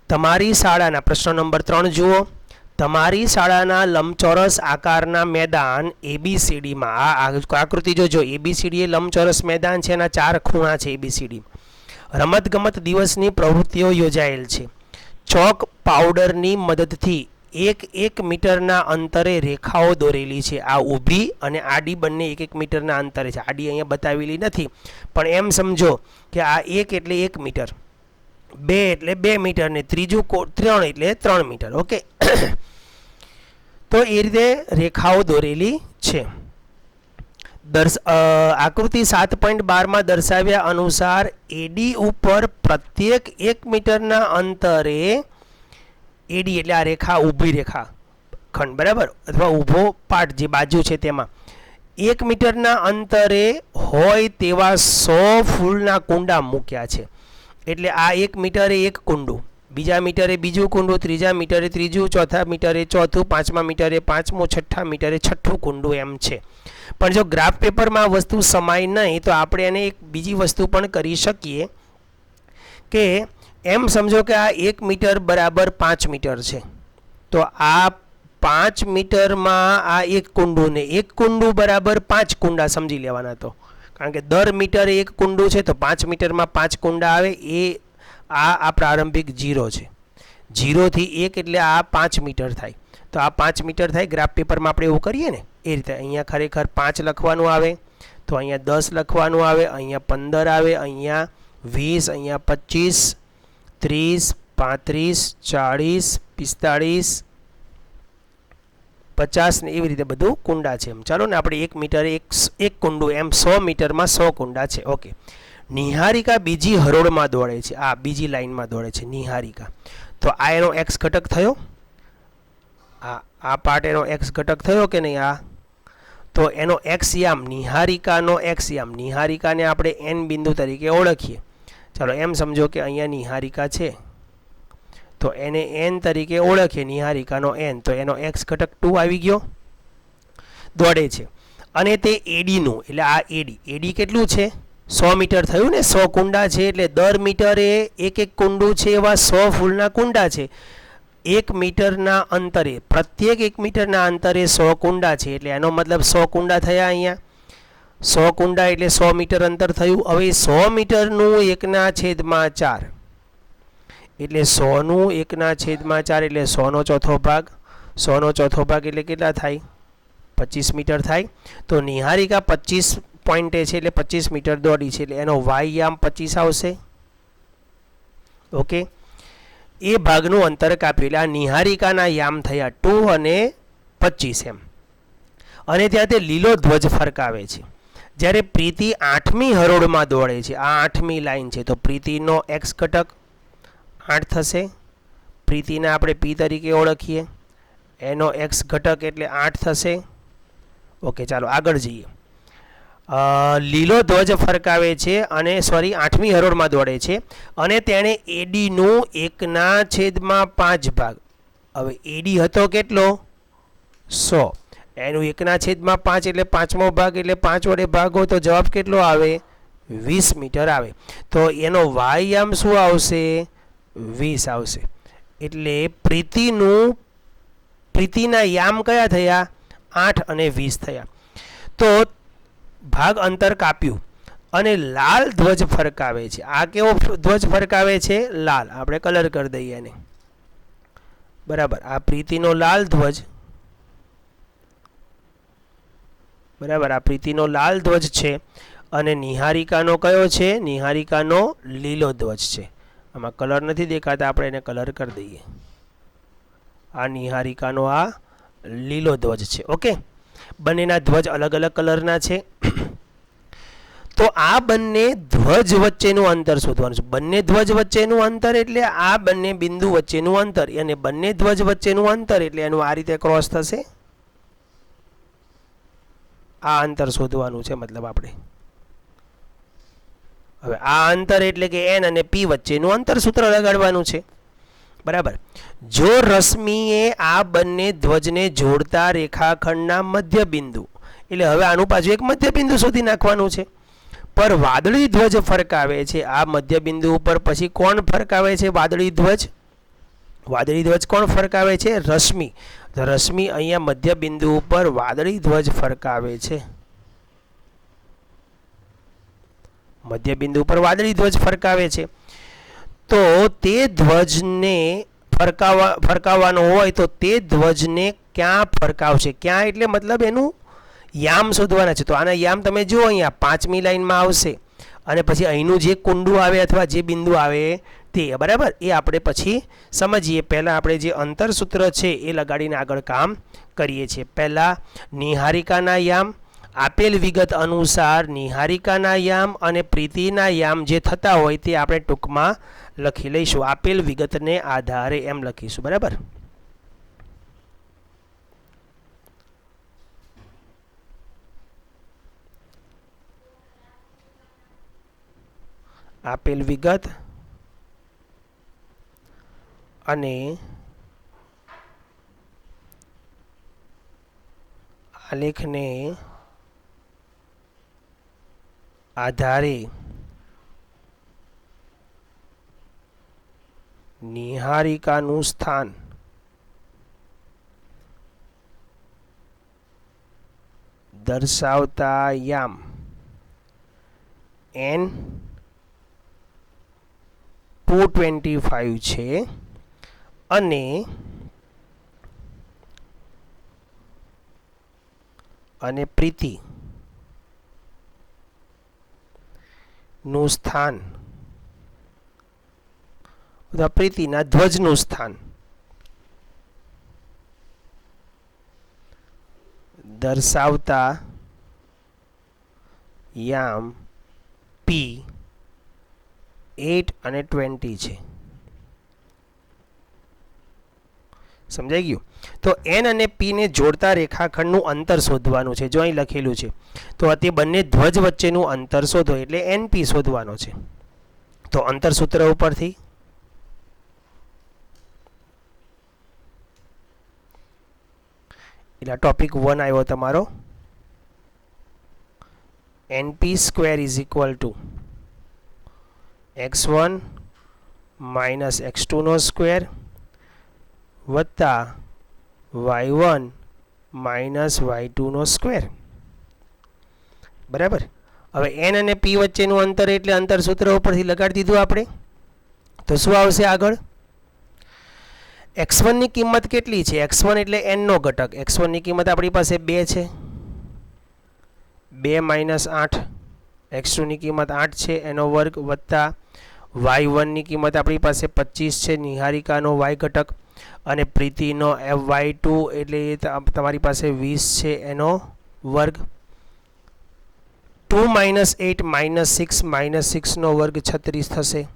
તમારી શાળાના પ્રશ્ન નંબર 3 જુઓ. તમારી શાળાના લંબચોરસ આકારના મેદાન ABCDમાં આ આકૃતિ જોજો. ABCD એ લંબચોરસ મેદાન છે, એના 4 ખૂણા છે ABCD. રમતગમત દિવસની પ્રવૃત્તિઓ યોજાયેલ છે. ચોક પાવડરની મદદથી 1 મીટરના અંતરે રેખાઓ દોરેલી છે. આ ઊભી અને આડી બંને 1 મીટરના અંતરે છે. આડી અહીંયા બતાવેલી નથી, પણ એમ સમજો કે આ 1 એટલે 1 મીટર, 2 એટલે 2 મીટર, ને ત્રીજું 3 એટલે 3 મીટર. ઓકે. તો એ રીતે રેખાઓ દોરેલી છે. આકૃતિ 7.12માં દર્શાવ્યા અનુસાર AD ઉપર પ્રત્યેક 1 મીટરના અંતરે, AD એટલે આ રેખા ઊભી રેખા ખંડ, બરાબર, અથવા ઊભો પાર્ટ જે બાજુ છે તેમાં 1 મીટરના અંતરે હોય તેવા 100 ફૂલના કુંડા મૂક્યા છે. એટલે આ 1 મીટરે 1 કુંડું, બીજા મીટરે બીજું કુંડું, ત્રીજા મીટરે ત્રીજું, ચોથા મીટરે ચોથું, પાંચમા મીટરે પાંચમું, છઠ્ઠા મીટરે છઠ્ઠું કુંડું એમ છે. પણ જો ગ્રાફ પેપરમાં આ વસ્તુ સમાય નહીં, તો આપણે એને એક બીજી વસ્તુ પણ કરી શકીએ કે એમ સમજો કે આ 1 મીટર બરાબર 5 મીટર છે, તો આ 5 મીટરમાં આ 1 કુંડું ને 1 કુંડું બરાબર 5 કુંડા સમજી લેવાના. તો કારણ કે દર મીટરે 1 કુંડું છે, તો 5 મીટરમાં 5 કુંડા આવે. એ આ પ્રારંભિક 0 છે. 0 થી 1 એટલે આ 5 મીટર થાય. તો આ 5 મીટર થાય. ગ્રાફ પેપરમાં આપણે એવું કરીએ ને એ રીતે. અહીંયા ખરેખર 5 લખવાનું આવે, તો અહીંયા 10 લખવાનું આવે, અહીંયા 15 આવે, અહીંયા 20, અહીંયા 25, 30, 35, 40, 45, 50 ને એવી રીતે બધું કુંડા છે. એમ ચાલો ને, આપણે 1 મીટરે 1 કુંડું, એમ 100 મીટરમાં 100 કુંડા છે. ઓકે. નિહારિકા બીજી હરોળમાં દોડે છે. આ બીજી લાઈનમાં દોડે છે નિહારિકા. તો આ એનો x ઘટક થયો. આ પાર્ટ એનો x ઘટક થયો કે નહીં? આ તો એનો x યામ, નિહારિકાનો x યામ, નિહારિકાને આપણે n બિંદુ તરીકે ઓળખીએ. ચાલો એમ સમજો કે અહીંયા નિહારિકા છે, તો એને n તરીકે ઓળખીએ, નિહારિકાનો n. તો એનો x ઘટક 2 આવી ગયો, દોડે છે. અને તે ADનું, એટલે આ AD કેટલું છે? 100 મીટર થયું ને. 100 કુંડા છે, એટલે દર મીટરે 1 કુંડું છે, એવા 100 ફૂલના કુંડા છે. 1 મીટરના અંતરે, પ્રત્યેક 1 મીટરના અંતરે 100 કુંડા છે, એટલે એનો મતલબ 100 કુંડા થયા. અહીંયા 100 કુંડા એટલે 100 મીટર અંતર થયું. હવે 100 મીટરનું 1/4, એટલે 100નું 1/4 એટલે 100નો ચોથો ભાગ. 100નો ચોથો ભાગ એટલે કેટલા થાય? 25 મીટર થાય. તો નિહારિકા 25 પોઈન્ટે છે, એટલે 25 મીટર દોડી છે, એટલે એનો y યામ 25 આવશે. ઓકે. એ ભાગનું અંતર કાપ્યું, એટલે આ નિહારિકાના યામ થયા 2 અને 25 એમ. અને ત્યાં તે લીલો ધ્વજ ફરકાવે છે. જ્યારે પ્રીતિ 8મી હરોળમાં દોડે છે, આ 8મી લાઈન છે, તો પ્રીતિનો x ઘટક 8 થશે. પ્રીતિને આપણે p તરીકે ઓળખીએ, એનો x ઘટક એટલે 8 થશે. ઓકે, ચાલો આગળ જઈએ. લીલો ધ્વજ ફરકાવે છે, અને 8મી હરોળમાં દોડે છે, અને તેણે ADનું 1/5 ભાગ. હવે AD હતો કેટલો? 100. એનું 1/5 એટલે 5મો ભાગ, એટલે 5 વડે ભાગો તો જવાબ કેટલો આવે? 20 મીટર આવે. તો એનો y યામ શું આવશે? 20 આવશે. એટલે પ્રીતિનું પ્રીતિના યામ કયા થયા? 8 અને 20 થયા. તો ભાગ અંતર કાપ્યું અને લાલ ધ્વજ ફરકાવે છે. આ કેવો ધ્વજ ફરકાવે છે? લાલ. આપણે કલર કરી દઈએ એને. બરાબર. આ પ્રીતિનો લાલ ધ્વજ, બરાબર, આ પ્રીતિનો લાલ ધ્વજ છે અને નિહારિકાનો કયો છે? નિહારિકાનો લીલો ધ્વજ છે. આમાં કલર નથી દેખાતા, આપણે એને કલર કરી દઈએ. આ નિહારિકાનો આ લીલો ધ્વજ છે. ઓકે, બંનેના ધ્વજ અલગ અલગ કલરના છે. તો આ બંને ધ્વજ વચ્ચેનું અંતર શોધવાનું છે. બંને ધ્વજ વચ્ચેનું અંતર એટલે આ બંને બિંદુ વચ્ચેનું અંતર, અને બંને ધ્વજ વચ્ચેનું અંતર એટલે એનું આ રીતે ક્રોસ થશે. આ અંતર શોધવાનું છે મતલબ આપણે. હવે આ અંતર એટલે કે એન અને પી વચ્ચેનું અંતર સૂત્ર લગાડવાનું છે. બરાબર. જો રશ્મિએ આ બંને ધ્વજને જોડતા રેખાખંડના મધ્ય બિંદુ, એટલે હવે આનું પાછું એક મધ્ય બિંદુ શોધી નાખવાનું છે, પર વાદળી ધ્વજ ફરકાવે છે. આ મધ્ય બિંદુ ઉપર પછી કોણ ફરકાવે છે? વાદળી ધ્વજ. વાદળી ધ્વજ કોણ ફરકાવે છે? રશ્મિ. તો રશ્મિ અહીંયા મધ્ય બિંદુ ઉપર વાદળી ધ્વજ ફરકાવે છે. મધ્ય બિંદુ ઉપર વાદળી ધ્વજ ફરકાવે છે. તો તે ધ્વજને ફરકાવવાનો હોય તો તે ધ્વજને ક્યાં ફરકાવશે? ક્યાં એટલે મતલબ એનું યામ શોધવાના છે. તો આના યામ તમે જુઓ, અહીંયા 5મી લાઈનમાં આવશે અને પછી અહીંનું જે કુંડું આવે અથવા જે બિંદુ આવે તે. બરાબર. એ આપણે પછી સમજીએ. પહેલાં આપણે જે અંતરસૂત્ર છે એ લગાડીને આગળ કામ કરીએ છીએ. પહેલાં નિહારિકાના યામ, આપેલ વિગત અનુસાર નિહારિકાના યામ અને પ્રીતિના યામ જે થતા હોય તે આપણે ટૂંકમાં લખી લઈશું. આપેલ વિગતને આધારે એમ લખીશું. બરાબર. આપેલ વિગત અને આલેખને આધારે નિહારિકાનું સ્થાન દર્શાવતા યામ N225 છે અને પ્રીતિ નું સ્થાન, પ્રીતિના ધ્વજનું સ્થાન દર્શાવતા યામ P8 અને 20 છે. સમજાઈ ગયું? તો એન અને પી ને જોડતા રેખાખંડનું અંતર શોધવાનું છે. જો અહીં લખેલું છે તો તે બંને ધ્વજ વચ્ચેનું અંતર શોધો એટલે એનપી શોધવાનો છે. તો અંતર સૂત્ર ઉપરથી એટલે ટોપિક 1 આવ્યો તમારો. NP² = x1 - x2 નો સ્ક્વેર વત્તા y1 - y2 નો સ્ક્વેર. બરાબર. હવે n અને p વચ્ચેનું અંતર એટલે અંતર સૂત્ર ઉપરથી લગાડી દીધું આપણે. તો શું આવશે આગળ? x1 ની કિંમત કેટલી છે? x1 એટલે n નો ઘટક. x1 ની કિંમત આપણી પાસે 2 છે. 2 - 8. x2 ની કિંમત 8 છે એનો વર્ગ વત્તા y1 ની કિંમત આપણી પાસે 25 છે, નિહારિકાનો y ઘટક, અને પ્રીતિનો y2 એટલે તમારી પાસે 20 છે એનો વર્ગ. 2 - 8 - 6 નો વર્ગ 36 થશે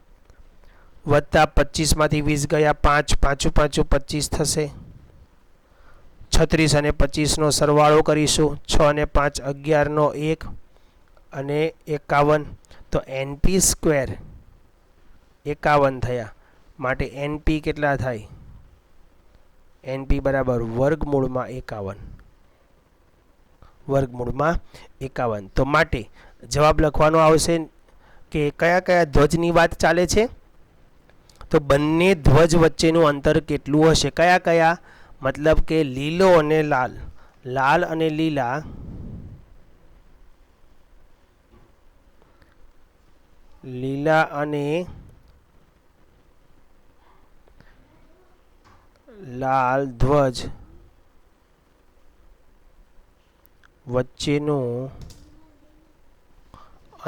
વત્તા 25 માંથી 20 ગયા 5, 5 5 25 થશે. 36 અને 25 નો સરવાળો કરીશું. 6 અને 5 11 નો 1 અને 51. તો NP² 51 થયા. માટે NP કેટલા થાય? NP બરાબર વર્ગમૂળમાં 51. વર્ગમૂળમાં 51. તો માટે જવાબ લખવાનો આવશે કે કયા કયા ધ્વજની વાત ચાલે છે? તો બંને ધ્વજ વચ્ચેનું અંતર કેટલું હશે? કયા કયા? मतलब કે લીલો અને લાલ, લાલ અને લીલા, લીલા અને લાલ ધ્વજ વચ્ચેનું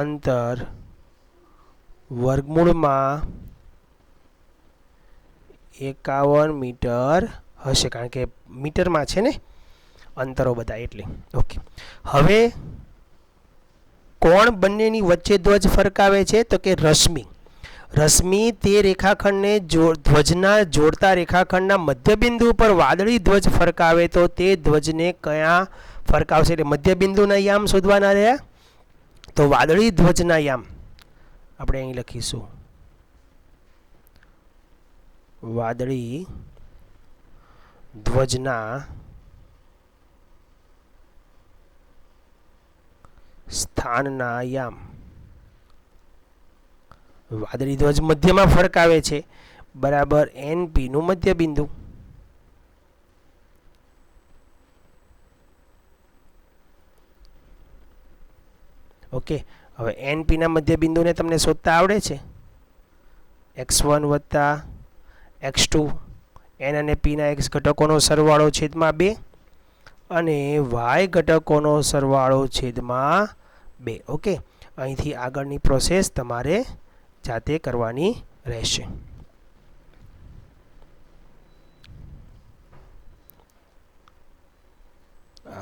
અંતર વર્ગમૂળમાં 51 મીટર હશે, કારણ કે મીટરમાં છે ને અંતરો બધા એટલે. ઓકે, હવે કોણ બંનેની વચ્ચે ધ્વજ ફરકાવે છે? તો કે રશ્મિ. રશ્મિ તે રેખાખંડને ધ્વજના જોડતા રેખાખંડના મધ્યબિંદુ પર વાદળી ધ્વજ ફરકાવે તો તે ધ્વજને કયા ફરકાવશે? એટલે મધ્યબિંદુના યામ શોધવાના રહ્યા. તો વાદળી ધ્વજના યામ આપણે અહીં લખીશું, વાદળી ધ્વજના સ્થાનના યામ. વાદળી ધ્વજ મધ્યમાં ફરકાવે છે, બરાબર NP નું મધ્યબિંદુ. ઓકે, હવે NP ના મધ્યબિંદુને તમને શોધતા આવડે છે? x1 વત્તા x2 n અને p ના x ઘટકોનો સરવાળો છેદમાં 2 અને y ઘટકોનો સરવાળો છેદમાં 2. ઓકે, અહીંથી આગળની પ્રોસેસ તમારે જાતે કરવાની રહેશે.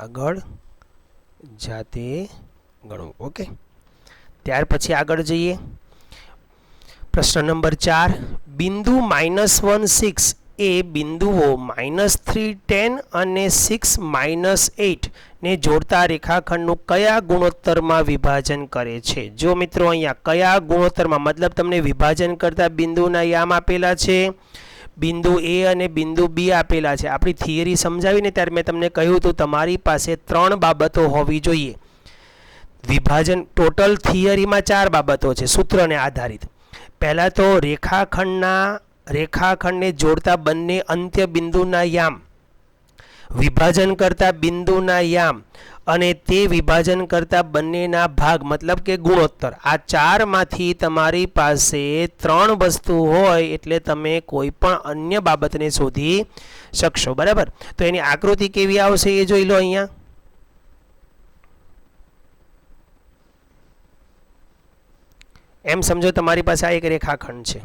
આગળ જાતે ગણવું. ઓકે, ત્યાર પછી આગળ જઈએ. પ્રશ્ન નંબર 4, બિંદુ -1 6 એ બિંદુઓ -3 10 અને 6 8 ને જોડતા રેખાખંડનું કયા ગુણોત્તરમાં વિભાજન કરે છે? જો મિત્રો અહીંયા કયા ગુણોત્તરમાં, મતલબ તમને વિભાજન કરતા બિંદુના યામ આપેલા છે, બિંદુ A અને બિંદુ B આપેલા છે. આપણી થિયરી સમજાવીને ત્યારે મેં તમને કહ્યું હતું તમારી પાસે 3 બાબતો હોવી જોઈએ. વિભાજન ટોટલ થિયરીમાં 4 બાબતો છે સૂત્રને આધારિત. પહેલા તો રેખાખંડને જોડતા બંને અંત્ય બિંદુના યામ, વિભાજન કરતા બિંદુના યામ અને તે વિભાજન કરતા બંનેના ભાગ મતલબ કે ગુણોત્તર. આ 4માંથી તમારી પાસે 3 વસ્તુ હોય એટલે તમે કોઈ પણ અન્ય બાબતને શોધી શકશો. બરાબર, તો એની આકૃતિ કેવી આવશે એ જોઈ લો. અહીંયા એમ સમજો તમારી પાસે આ એક રેખાખંડ છે.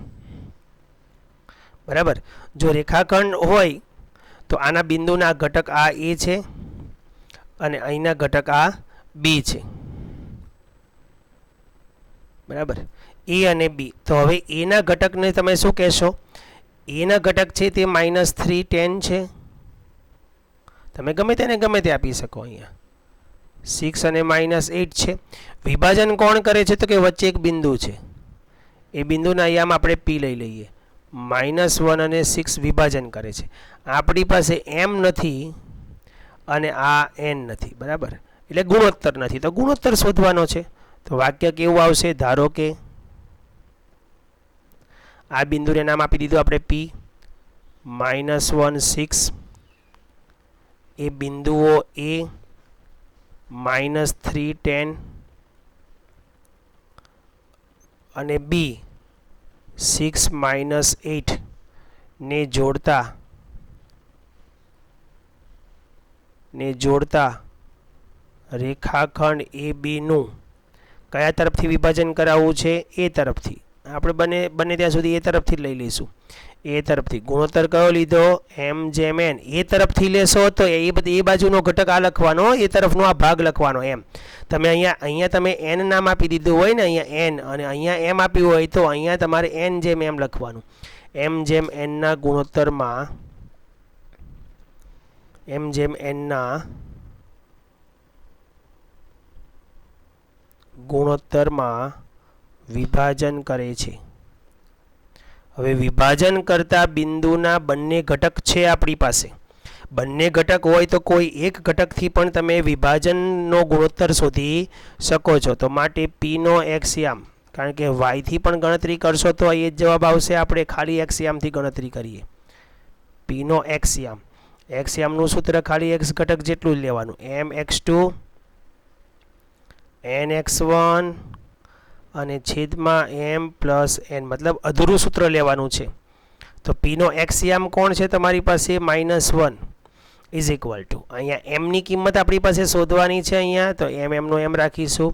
બરાબર, જો રેખાખંડ હોય તો આના બિંદુના ઘટક આ A છે અને અહીંના ઘટક આ B છે. બરાબર, A અને B. તો હવે A ના ઘટકને તમે શું કહેશો? A ના ઘટક છે તે -3 10 છે. તમે ગમે તેને ગમે તે આપી શકો. અહીંયા 6 અને -8 છે. વિભાજન કોણ કરે છે? તો કે વચ્ચે એક બિંદુ છે, એ બિંદુના યામ આપણે P લઈ લઈએ. -1 અને 6 વિભાજન કરે છે. આપણી પાસે M નથી અને આ N નથી. બરાબર, એટલે ગુણોત્તર નથી. તો ગુણોત્તર શોધવાનો છે. તો વાક્ય કેવું આવશે? ધારો કે આ બિંદુને નામ આપી દીધું આપણે P, -1 6 એ બિંદુઓ A, -3 10 અને B 6 8 ને જોડતા રેખાખંડ AB નું કયા તરફથી વિભાજન કરાવવું છે? A તરફથી. આપણે બને ત્યાં સુધી A તરફથી લઈ લઈશું. A તરફથી ગુણોત્તર કયો લીધો? M/N. A તરફથી લેશો તો એ બાજુનો ઘટક આ લખવાનો, એ તરફનો આ ભાગ લખવાનો. એમ તમે અહીંયા તમે N નામ આપી દીધું હોય ને, અહીંયા N અને અહીંયા M આપ્યું હોય તો અહીંયા તમારે N/M લખવાનું. M/N ના ગુણોત્તરમાં વિભાજન કરે છે. હવે વિભાજન કરતા બિંદુના બંને ઘટક છે આપણી પાસે. બંને ઘટક હોય તો કોઈ એક ઘટકથી પણ તમે વિભાજનનો ગુણોત્તર શોધી શકો છો. તો માટે P નો x યામ, કારણ કે y થી પણ ગણતરી કરશો તો એ જ જવાબ આવશે. આપણે ખાલી x યામથી ગણતરી કરીએ. P નો x યામ એક્સ યામનું સૂત્ર ખાલી એક્સ ઘટક જેટલું જ લેવાનું, m x two n x one અને છેદમાં એમ પ્લસ એન, મતલબ અધૂરું સૂત્ર લેવાનું છે. તો પીનો એક્સ યામ કોણ છે તમારી પાસે? -1 ઇઝ ઇક્વલ ટુ, અહીંયા એમની કિંમત આપણી પાસે શોધવાની છે અહીંયા, તો એમનો એમ રાખીશું.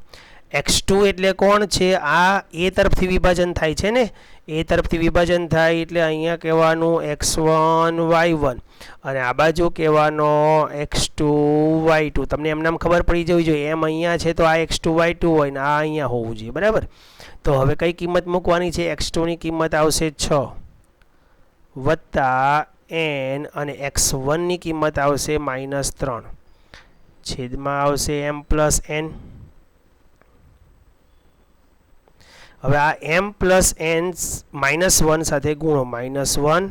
x2 એટલે કોણ છે? આ એ તરફથી વિભાજન થાય છે ને, એ તરફથી વિભાજન થાય એટલે અહીંયા કહેવાનું x1 y1 અને આ બાજુ કહેવાનો x2 y2. તમને એમનામ ખબર પડી જવી જોઈએ, એમ અહીંયા છે તો આ x2 y2 હોય ને આ અહીંયા હોવું જોઈએ, બરાબર. તો હવે કઈ કિંમત મૂકવાની છે? x2 ની કિંમત આવશે 6 વત્તા n અને x1 ની કિંમત આવશે -3 છેદમાં આવશે m પ્લસ n. હવે આ m પ્લસ n -1 સાથે ગુણો, -1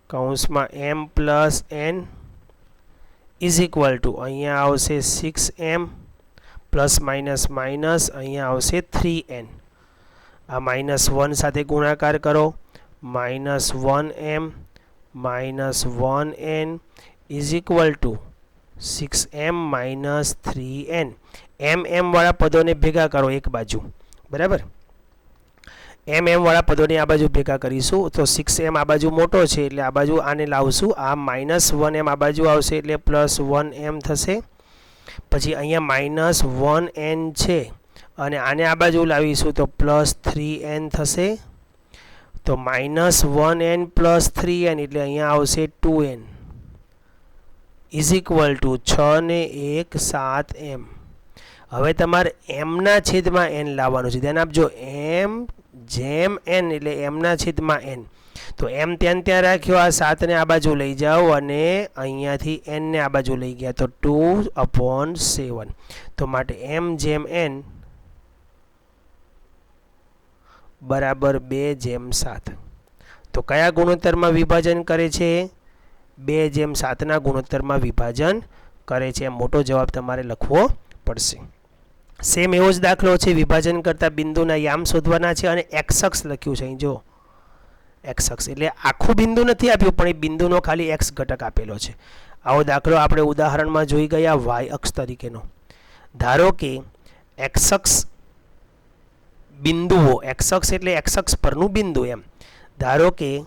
કૌંસમાં m plus n is equal two અહીંયા આવશે 6m પ્લસ માઇનસ માઇનસ અહીંયા આવશે 3n. આ -1 સાથે ગુણાકાર કરો, -1m -1n is equal two 6m - 3n. m વાળા પદોને ભેગા કરો એક બાજુ, બરાબર. m વાળા પદોને આ બાજુ ભેગા કરીશું તો 6m આ બાજુ મોટો છે એટલે આ બાજુ આને લાવશું, આ -1m આ બાજુ આવશે એટલે +1m થશે. પછી અહીંયા -1n છે અને આને આ બાજુ લાવીશું તો +3n થશે. તો -1n + 3n એટલે અહીંયા આવશે 2n ઇઝ ઇક્વલ ટુ 6 ને 1 7m. હવે તમારે m ના છેદમાં n લાવવાનું છે, ધ્યાન આપજો. m જેમ n એટલે m ના છેદમાં n. તો m ત્યાં રાખ્યો, આ 7 ને આ બાજુ લઈ જાઓ અને અહીંયાથી n ને આ બાજુ લઈ ગયા તો 2/7. તો માટે m જેમ n બરાબર 2/7. તો કયા ગુણોત્તરમાં વિભાજન કરે છે? 2/7 ના ગુણોત્તરમાં વિભાજન કરે છે. એમ મોટો જવાબ તમારે લખવો પડશે. સેમ એવો જ દાખલો છે, વિભાજન કરતા બિંદુના યામ શોધવાના છે અને x અક્ષ લખ્યું છે અહીં જો, x અક્ષ એટલે આખું બિંદુ નથી આપ્યું પણ એ બિંદુનો ખાલી x ઘટક આપેલો છે. આવો દાખલો આપણે ઉદાહરણમાં જોઈ ગયા y અક્ષ તરીકેનો. ધારો કે x અક્ષ બિંદુઓ, x અક્ષ એટલે x અક્ષ પરનું બિંદુ એમ. ધારો કે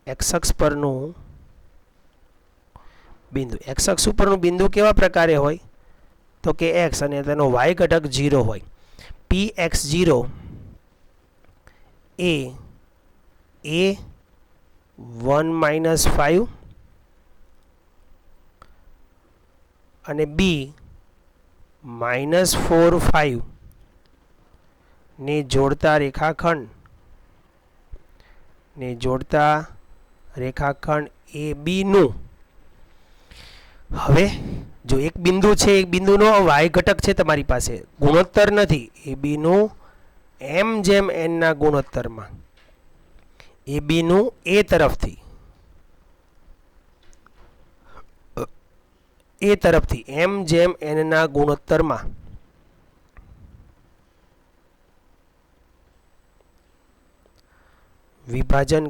x અક્ષ પરનું બિંદુ, x અક્ષ ઉપરનું બિંદુ કેવા પ્રકારે હોય તો કે x અને તેનો y ઘટક 0 હોય. px0 એ a1 - 5 અને b -4 5 ને જોડતા રેખાખંડ AB નું. હવે જો એક બિંદુ છે, એક બિંદુનો y ઘટક છે તમારી પાસે, ગુણોત્તર નથી. AB નું m જેમ n ના ગુણોત્તરમાં, AB નું a તરફથી m જેમ n ના ગુણોત્તરમાં વિભાજન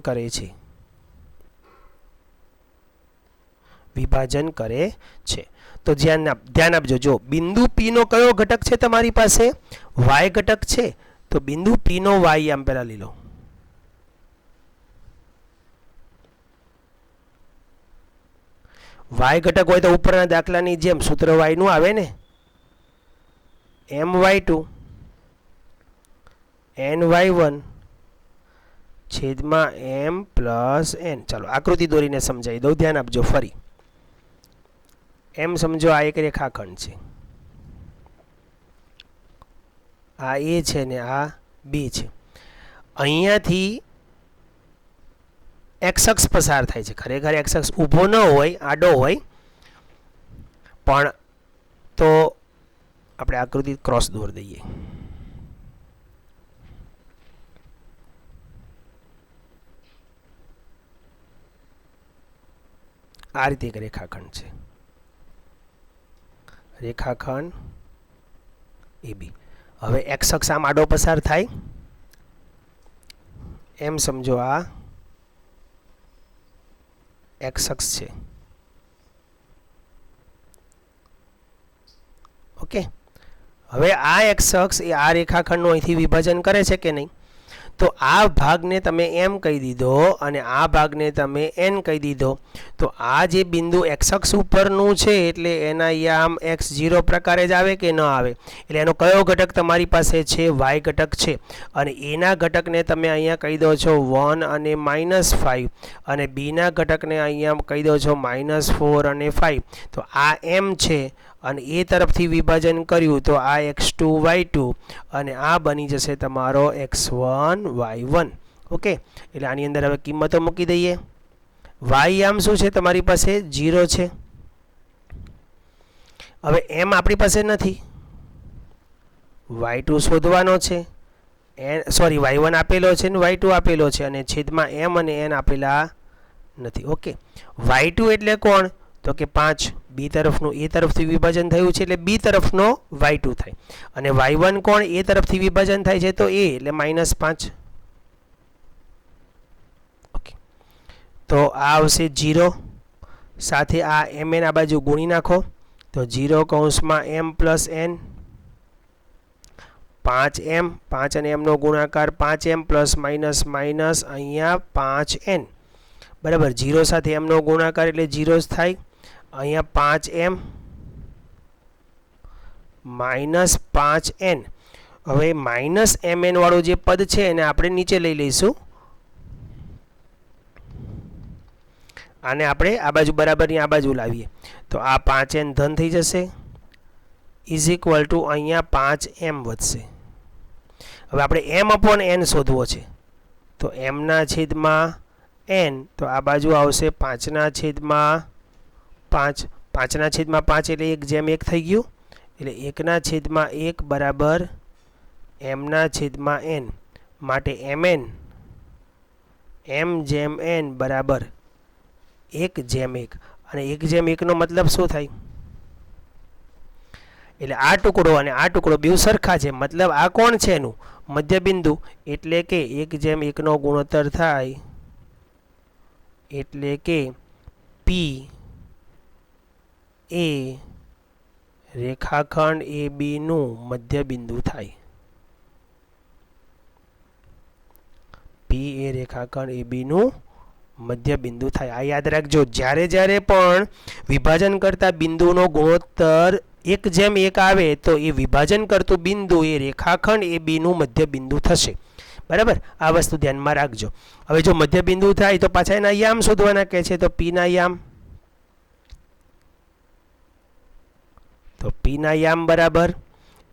કરે છે. તો ધ્યાન આપજો, જો બિંદુ P નો કયો ઘટક છે તમારી પાસે? y ઘટક છે. તો બિંદુ P નો y આમ પહેલા લઈ લો. y ઘટક હોય તો ઉપરના દાખલાની જેમ સૂત્ર y નું આવે ને, my2 ny1 છેદમાં m પ્લસ n. ચાલો આકૃતિ દોરીને સમજાવી દઉં, ધ્યાન આપજો ફરી. એમ સમજો આ એક રેખાખંડ છે, આ a છે ને આ b છે. અહીંયાથી x અક્ષ પસાર થાય છે. ખરેખર x અક્ષ ઊભો ન હોય, આડો હોય, પણ તો આપણે આકૃતિ ક્રોસ દોર દઈએ. આ રીતે એક રેખાખંડ છે, રેખાખંડ AB. હવે x અક્ષ આમ આડો પસાર થાય, એમ સમજો આ એક્સ અક્ષ છે. ઓકે, હવે આ એક્સ અક્ષ એ આ રેખાખંડનું અહીંથી વિભાજન કરે છે કે નહીં? તો આ ભાગને તમે એમ કહી દીધો અને આ ભાગને તમે એન કહી દીધો. તો આ જે બિંદુ એક્સ અક્ષ ઉપરનું છે એટલે એના યામ x0 પ્રકારે જ આવે કે ન આવે? એટલે એનો કયો ઘટક તમારી પાસે છે? y ઘટક છે. અને એના ઘટકને તમે અહીંયા કહી દો છો 1 અને -5 અને બીના ઘટકને અહીંયા કહી દો છો -4 અને 5. તો આ m છે અને એ તરફથી વિભાજન કર્યું તો આ x2 y2 અને આ બની જશે તમારો x1 y1. ઓકે, એટલે આની અંદર હવે કિંમતો મૂકી દઈએ. y આમ શું છે તમારી પાસે? 0 છે. હવે m આપણી પાસે નથી, y2 શોધવાનો છે. y1 આપેલો છે ને y2 આપેલો છે અને છેદમાં m અને n આપેલા નથી. ઓકે, y2 એટલે કોણ? તો કે 5. બી તરફનું એ તરફથી વિભાજન થયું છે એટલે બી તરફનો y2 થાય. અને y1 કોણ? એ તરફથી વિભાજન થાય છે તો એ એટલે -5. ઓકે, તો આ આવશે 0 સાથે આ mn આ બાજુ ગુણી નાખો તો 0 કૌંસમાં m પ્લસ n 5m 5 અને m નો ગુણાકાર 5m પ્લસ માઇનસ માઇનસ અહીંયા 5n બરાબર. 0 સાથે m નો ગુણાકાર એટલે 0 જ થાય. અહીંયા 5m માઇનસ 5n. હવે માઇનસ mn વાળું જે પદ છે એને આપણે નીચે લઈ લઈશું. આને આપણે આ બાજુ બરાબરની આ બાજુ લાવીએ તો આ 5n ધન થઈ જશે ઇઝ ઇક્વલ ટુ અહીંયા 5m વધશે. હવે આપણે m અપોન n શોધવો છે તો m ના છેદમાં n તો આ બાજુ આવશે 5 ના છેદમાં 5. 5 ના છેદમાં 5 એટલે 1/1 થઈ ગયું એટલે 1 ના છેદમાં 1 બરાબર m ના છેદમાં n. માટે mn m જેમ n બરાબર 1/1 અને 1/1 નો મતલબ શું થાય? એટલે આ ટુકડો અને આ ટુકડો બેઉ સરખા છે, મતલબ આ કોણ છે એનું મધ્યબિંદુ, એટલે કે 1/1 નો ગુણોત્તર થાય એટલે કે p એ રેખાખંડ AB નું મધ્યબિંદુ થાય. p એ રેખાખંડ AB નું મધ્યબિંદુ થાય. આ યાદ રાખજો, જ્યારે પણ વિભાજન કરતા બિંદુનો ગુણોત્તર 1/1 આવે તો એ વિભાજન કરતું બિંદુ એ રેખાખંડ AB નું મધ્યબિંદુ થશે. બરાબર, આ વસ્તુ ધ્યાનમાં રાખજો. હવે જો મધ્યબિંદુ થાય તો પાછા એના યામ શોધવાના કહે છે. તો p ના યામ, તો p ના યામ બરાબર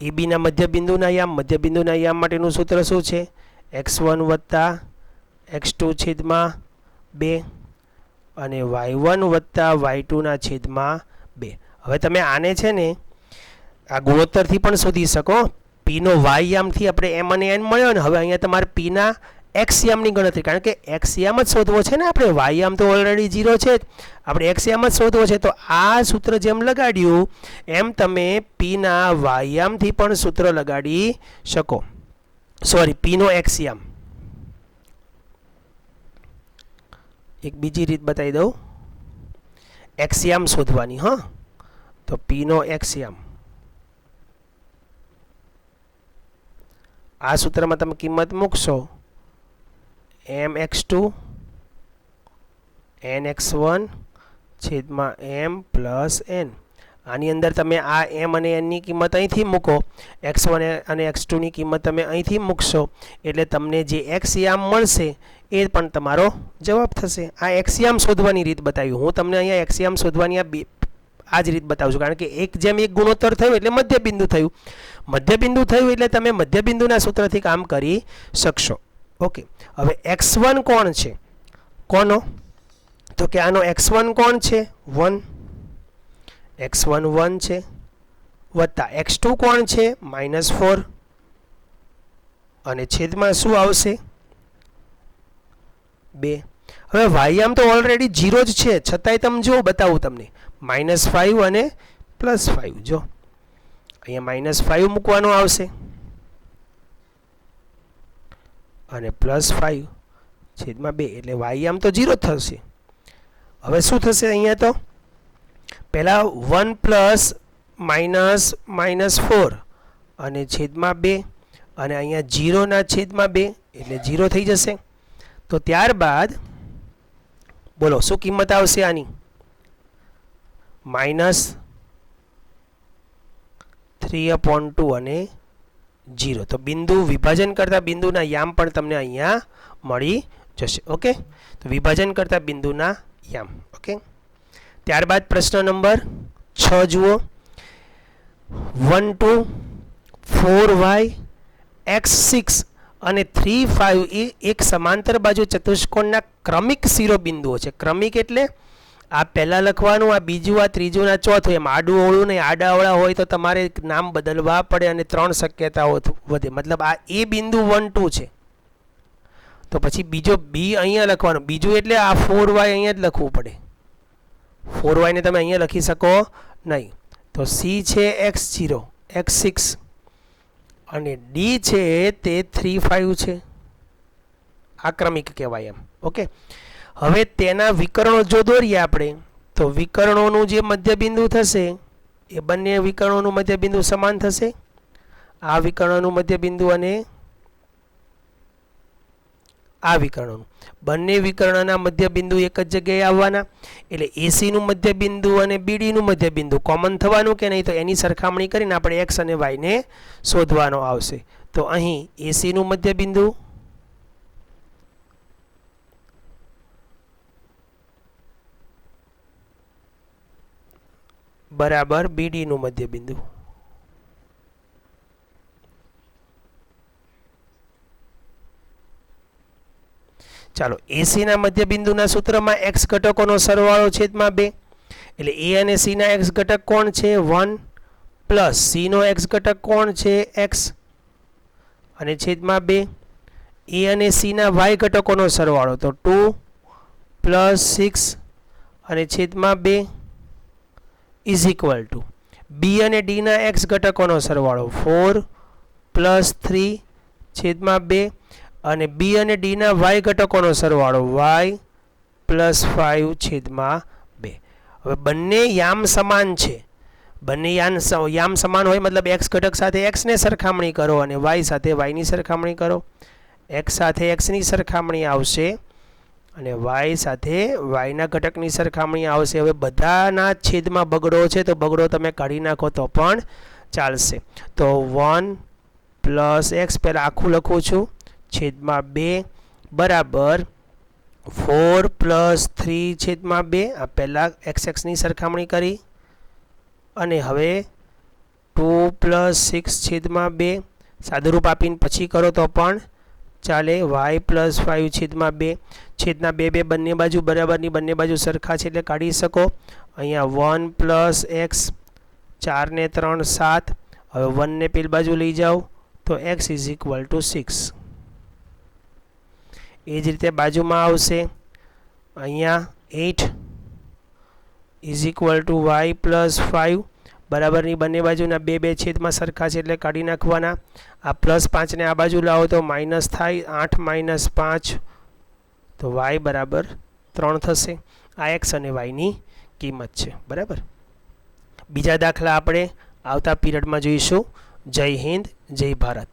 AB ના મધ્યબિંદુના યામ. મધ્યબિંદુના યામ માટેનું સૂત્ર શું છે? x1 વત્તા x2 છેદમાં 2 અને y1 વત્તા y2 ના છેદમાં 2. હવે તમે આને છે ને આ ગુણોત્તરથી પણ શોધી શકો. p નો y યામથી આપણે m અને n મળ્યો ને. હવે અહીંયા તમારે p ના x યામની ગણતરી, કારણ કે x યામ જ શોધવો છે ને આપણે, y યામ તો ઓલરેડી 0 છે જ, આપણે x યામ જ શોધવો છે. તો આ સૂત્ર જેમ લગાડ્યું એમ તમે p ના y યામથી પણ સૂત્ર લગાડી શકો. સોરી, p નો x યામ. એક બીજી રીત બતાવી દઉં x યામ શોધવાની. હા, તો p નો x યામ આ સૂત્રમાં તમે કિંમત મૂકશો mx2 nx1 છેદમાં m પ્લસ n. આની અંદર તમે આ m અને n ની કિંમત અહીંથી મૂકો, x1 અને x2 ની કિંમત તમે અહીંથી મૂકશો એટલે તમને જે x યામ મળશે એ પણ તમારો જવાબ થશે. આ x યામ શોધવાની રીત બતાવી. હું તમને અહીંયા x યામ શોધવાની આ જ રીત બતાવું છું, કારણ કે 1/1 ગુણોત્તર થયું એટલે મધ્યબિંદુ થયું. મધ્યબિંદુ થયું એટલે તમે મધ્યબિંદુના સૂત્રથી કામ કરી શકશો. ઓકે, હવે x1 કોણ છે? કોનો? તો કે આનો x1 કોણ છે? 1. x1 1 છે વત્તા x2 કોણ છે? -4 અને છેદમાં શું આવશે? 2. હવે y આમ તો ઓલરેડી 0 જ છે, છતાંય તમે જો બતાવું તમને -5 અને +5. જો અહીંયા -5 મૂકવાનો આવશે અને +5 છેદમાં 2 એટલે વાય આમ તો 0 થશે. હવે શું થશે અહીંયા તો પહેલાં 1 પ્લસ માઇનસ -4 અને છેદમાં 2 અને અહીંયા 0 છેદમાં 2 એટલે 0 થઈ જશે. તો ત્યારબાદ બોલો શું કિંમત આવશે આની? -3/2 અને 0. તો બિંદુ વિભાજન કરતા બિંદુના યામ પણ તમને અહીંયા મળી જશે. ઓકે, તો વિભાજન કરતા બિંદુના યામ. ઓકે, ત્યારબાદ પ્રશ્ન નંબર 6 જુઓ. 1 2 4y x6 અને 3 5 એ એક સમાંતર બાજુ ચતુષ્કોણના ક્રમિક શિરોબિંદુઓ છે. ક્રમિક એટલે આ પહેલાં લખવાનું, આ બીજું, આ ત્રીજું, આ ચોથું, એમ આડું અવળું નહીં. આડાઅવળા હોય તો તમારે નામ બદલવા પડે અને 3 શક્યતાઓ વધે. મતલબ આ એ બિંદુ 1 2 છે તો પછી બીજો બી અહીંયા લખવાનું. બીજું એટલે આ 4y અહીંયા જ લખવું પડે. 4y ને તમે અહીંયા લખી શકો નહીં. તો સી છે x0 x6 અને ડી છે તે 3 5 છે. આ ક્રમિક કહેવાય એમ. ઓકે, હવે તેના વિકર્ણો જો દોરીએ આપણે તો વિકર્ણોનું જે મધ્યબિંદુ થશે એ બંને વિકર્ણોનું મધ્યબિંદુ સમાન થશે. આ વિકર્ણોનું મધ્યબિંદુ અને આ વિકર્ણોનું, બંને વિકર્ણના મધ્યબિંદુ એક જ જગ્યાએ આવવાના. એટલે એસીનું મધ્યબિંદુ અને બીડીનું મધ્યબિંદુ કોમન થવાનું કે નહીં, તો એની સરખામણી કરીને આપણે એક્સ અને વાયને શોધવાનો આવશે. તો અહીં એસીનું મધ્યબિંદુ બરાબર બીડીનું મધ્યબિંદુ. ચાલો, એસીના મધ્યબિંદુના સૂત્રમાં એક્સ ઘટકોનો સરવાળો છેદમાં 2 એટલે એ અને સીના એક્સ ઘટક કોણ છે 1 પ્લસ સીનો એક્સ ઘટક કોણ છે એક્સ અને છેદમાં 2 એ અને સીના વાય ઘટકોનો સરવાળો તો 2 પ્લસ 6 અને છેદમાં 2 ઇઝ ઇક્વલ ટુ બી અને ડીના એક્સ ઘટકોનો સરવાળો 4 પ્લસ 3 છેદમાં 2 અને બી અને ડીના વાય ઘટકોનો સરવાળો વાય પ્લસ 5 છેદમાં 2. હવે બંને યામ સમાન છે. બંને યામ સમાન હોય મતલબ એક્સ ઘટક સાથે એક્સને સરખામણી કરો અને વાય સાથે વાયની સરખામણી કરો. એક્સ સાથે એક્સની સરખામણી આવશે અને વાય સાથે વાયના ઘટકની સરખામણી આવશે. હવે બધાના છેદમાં બગડો છે તો બગડો તમે કાઢી નાખો તો પણ ચાલશે. તો 1 પ્લસ એક્સ પહેલાં આખું લખું છું છેદમાં 2 બરાબર 4 પ્લસ 3 છેદમાં 2. આ પહેલાં એક્સની સરખામણી કરી અને હવે 2 પ્લસ 6 છેદમાં 2 સાદુરૂપ આપીને પછી કરો તો પણ ચાલે. વાય પ્લસ 5 છેદમાં 2 છેદના 2 2 બંને બાજુ બરાબરની, બંને બાજુ સરખા છે એટલે કાઢી શકો. અહીંયા 1 પ્લસ એક્સ 4 ને 3 7. હવે 1 ને પેલી બાજુ લઈ જાઓ તો એક્સ ઇઝ ઇક્વલ ટુ 6. એ જ રીતે બાજુમાં આવશે અહીંયા 8 is equal to y plus 5 બરાબરની બંને બાજુના 2 2 છેદમાં સરખા છે એટલે કાઢી નાખવાના. આ પ્લસ 5 ને આ બાજુ લાવો તો માઇનસ થાય. 8 માઇનસ 5 તો વાય બરાબર 3 થશે. આ એક્સ અને વાયની કિંમત છે. બરાબર. બીજા દાખલા આપણે આવતા પીરિયડમાં જોઈશું. જય હિન્દ, જય ભારત.